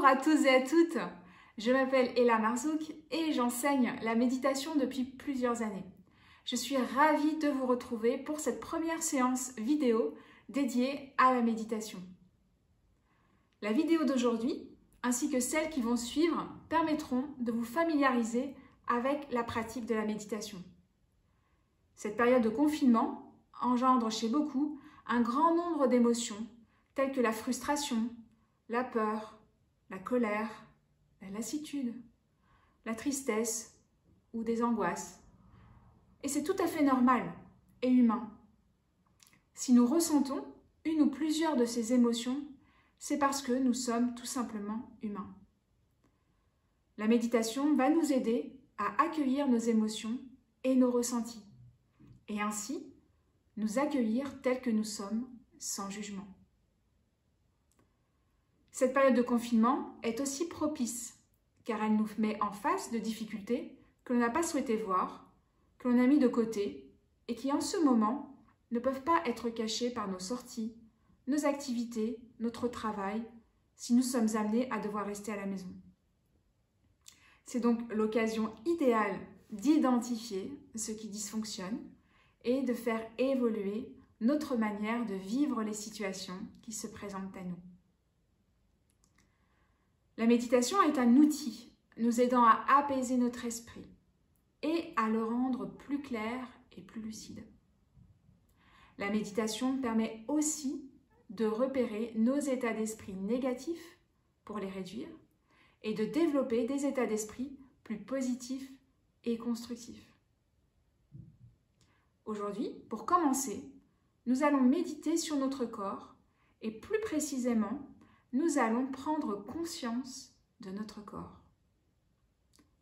Bonjour à tous et à toutes, je m'appelle Ella Marzouk et j'enseigne la méditation depuis plusieurs années. Je suis ravie de vous retrouver pour cette première séance vidéo dédiée à la méditation. La vidéo d'aujourd'hui ainsi que celles qui vont suivre permettront de vous familiariser avec la pratique de la méditation. Cette période de confinement engendre chez beaucoup un grand nombre d'émotions telles que la frustration, la peur, la colère, la lassitude, la tristesse ou des angoisses. Et c'est tout à fait normal et humain. Si nous ressentons une ou plusieurs de ces émotions, c'est parce que nous sommes tout simplement humains. La méditation va nous aider à accueillir nos émotions et nos ressentis, et ainsi nous accueillir tels que nous sommes, sans jugement. Cette période de confinement est aussi propice, car elle nous met en face de difficultés que l'on n'a pas souhaité voir, que l'on a mis de côté, et qui en ce moment ne peuvent pas être cachées par nos sorties, nos activités, notre travail, si nous sommes amenés à devoir rester à la maison. C'est donc l'occasion idéale d'identifier ce qui dysfonctionne et de faire évoluer notre manière de vivre les situations qui se présentent à nous. La méditation est un outil nous aidant à apaiser notre esprit et à le rendre plus clair et plus lucide. La méditation permet aussi de repérer nos états d'esprit négatifs pour les réduire et de développer des états d'esprit plus positifs et constructifs. Aujourd'hui, pour commencer, nous allons méditer sur notre corps et plus précisément, nous allons prendre conscience de notre corps.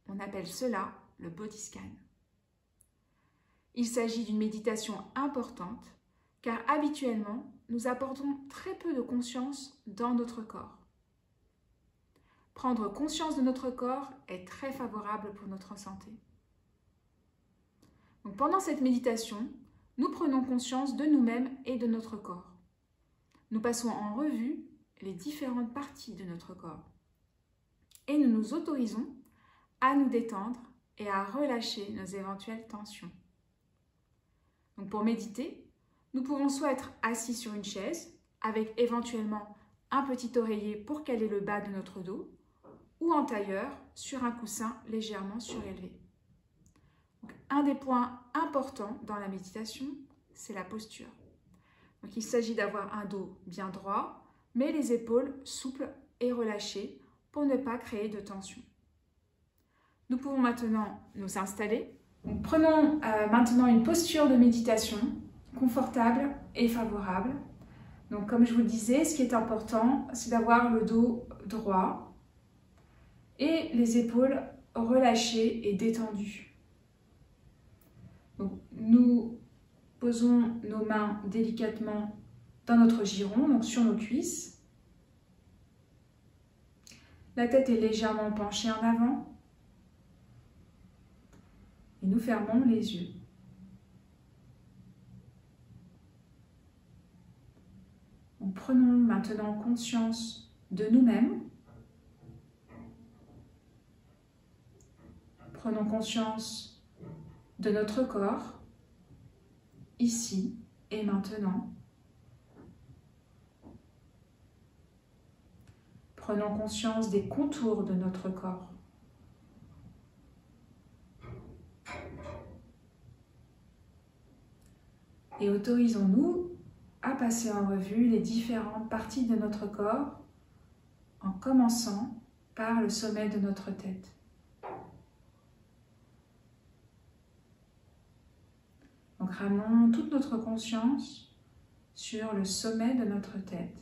On appelle cela le body scan. Il s'agit d'une méditation importante car habituellement, nous apportons très peu de conscience dans notre corps. Prendre conscience de notre corps est très favorable pour notre santé. Donc, pendant cette méditation, nous prenons conscience de nous-mêmes et de notre corps. Nous passons en revue les différentes parties de notre corps. Et nous nous autorisons à nous détendre et à relâcher nos éventuelles tensions. Donc pour méditer, nous pouvons soit être assis sur une chaise, avec éventuellement un petit oreiller pour caler le bas de notre dos, ou en tailleur sur un coussin légèrement surélevé. Donc, un des points importants dans la méditation, c'est la posture. Donc, il s'agit d'avoir un dos bien droit, mais les épaules souples et relâchées pour ne pas créer de tension. Nous pouvons maintenant nous installer. Donc, prenons maintenant une posture de méditation confortable et favorable. Donc, comme je vous le disais, ce qui est important, c'est d'avoir le dos droit et les épaules relâchées et détendues. Donc, nous posons nos mains délicatement dans notre giron, donc sur nos cuisses. La tête est légèrement penchée en avant. Et nous fermons les yeux. Donc, prenons maintenant conscience de nous-mêmes. Prenons conscience de notre corps, ici et maintenant. Prenons conscience des contours de notre corps. Et autorisons-nous à passer en revue les différentes parties de notre corps en commençant par le sommet de notre tête. Donc ramenons toute notre conscience sur le sommet de notre tête.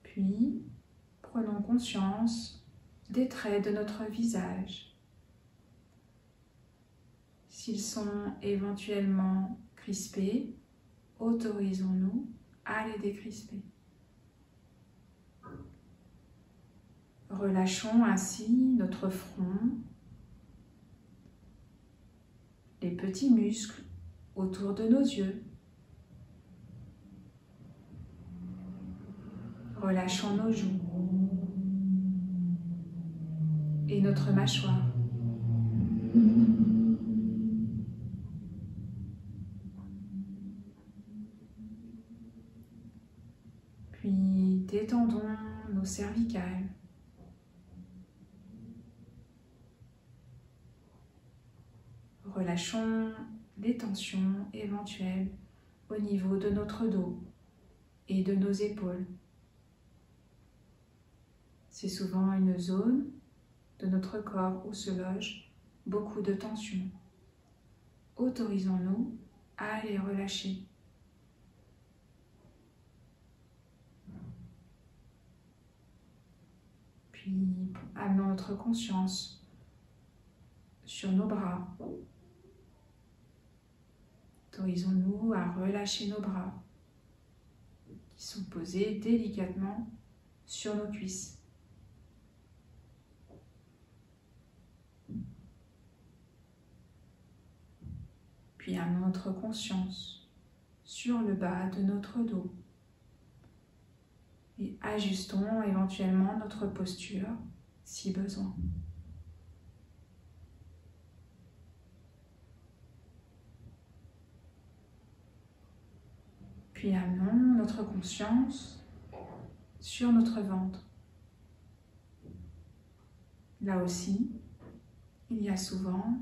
Puis, prenons conscience des traits de notre visage. S'ils sont éventuellement crispés, autorisons-nous à les décrisper. Relâchons ainsi notre front, les petits muscles autour de nos yeux, Relâchons nos joues et notre mâchoire. Puis détendons nos cervicales. Relâchons les tensions éventuelles au niveau de notre dos et de nos épaules. C'est souvent une zone de notre corps où se loge beaucoup de tensions. Autorisons-nous à les relâcher. Puis amenons notre conscience sur nos bras. Autorisons-nous à relâcher nos bras qui sont posés délicatement sur nos cuisses. Puis amenons notre conscience sur le bas de notre dos et ajustons éventuellement notre posture si besoin. Puis amenons notre conscience sur notre ventre. Là aussi, il y a souvent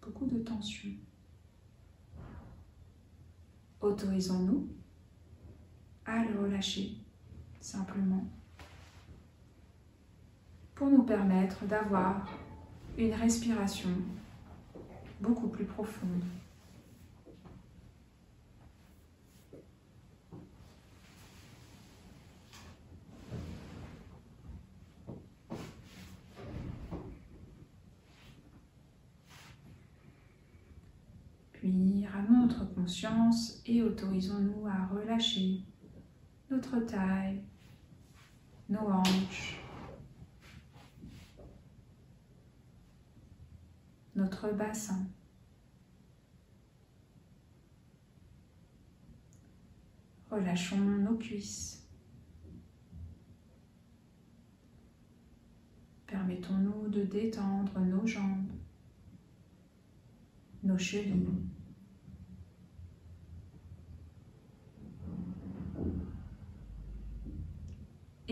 beaucoup de tension. Autorisons-nous à le relâcher simplement pour nous permettre d'avoir une respiration beaucoup plus profonde. Puis ramenons notre conscience et autorisons-nous à relâcher notre taille, nos hanches, notre bassin. Relâchons nos cuisses. Permettons-nous de détendre nos jambes, nos chevilles.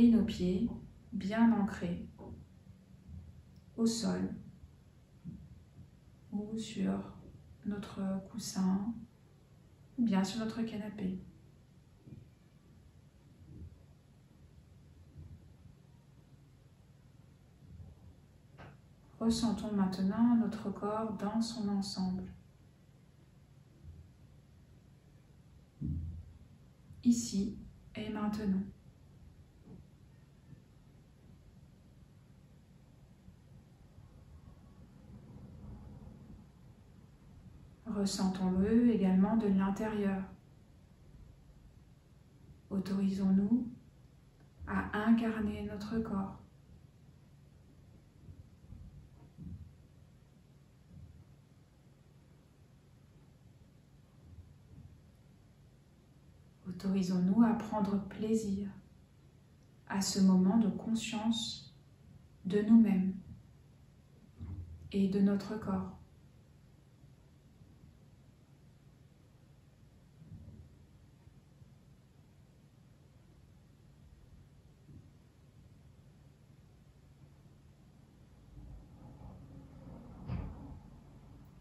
Et nos pieds bien ancrés au sol ou sur notre coussin ou bien sur notre canapé. Ressentons maintenant notre corps dans son ensemble. Ici et maintenant. Ressentons-le également de l'intérieur. Autorisons-nous à incarner notre corps. Autorisons-nous à prendre plaisir à ce moment de conscience de nous-mêmes et de notre corps.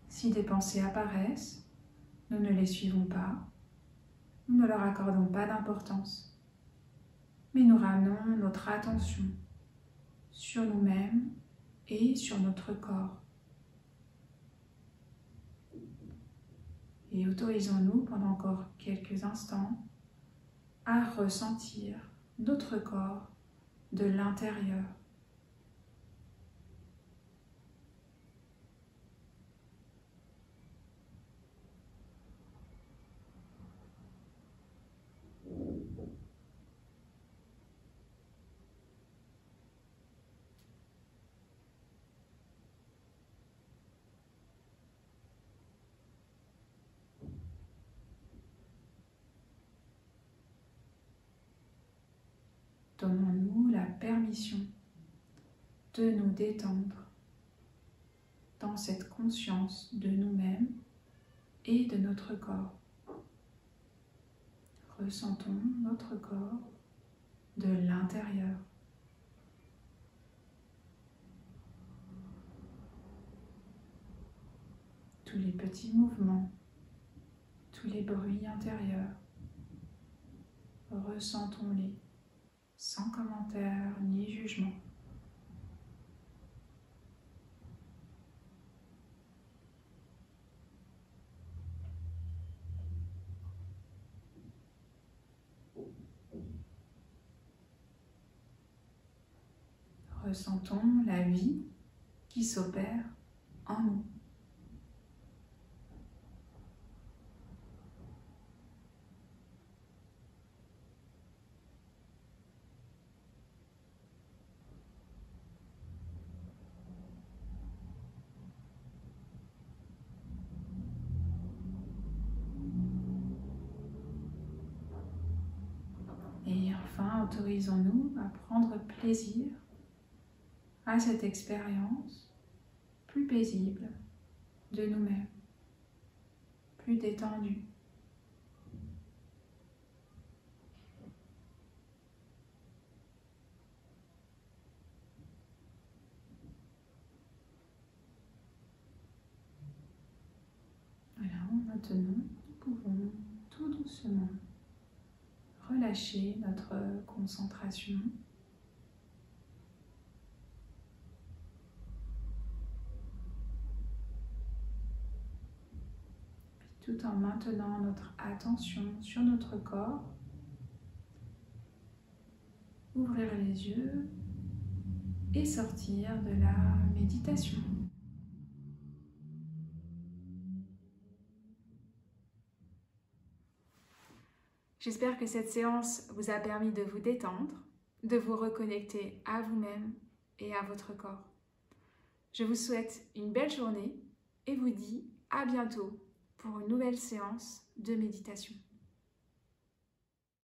Si des pensées apparaissent, nous ne les suivons pas, nous ne leur accordons pas d'importance, mais nous ramenons notre attention sur nous-mêmes et sur notre corps. Et autorisons-nous pendant encore quelques instants à ressentir notre corps de l'intérieur. permission de nous détendre dans cette conscience de nous-mêmes et de notre corps. Ressentons notre corps de l'intérieur. Tous les petits mouvements, tous les bruits intérieurs, ressentons-les sans commentaire ni jugement. Ressentons la vie qui s'opère en nous. Et enfin, autorisons-nous à prendre plaisir à cette expérience plus paisible de nous-mêmes, plus détendue. Voilà, maintenant, nous pouvons tout doucement relâcher notre concentration. Tout en maintenant notre attention sur notre corps, ouvrir les yeux et sortir de la méditation. J'espère que cette séance vous a permis de vous détendre, de vous reconnecter à vous-même et à votre corps. Je vous souhaite une belle journée et vous dis à bientôt pour une nouvelle séance de méditation.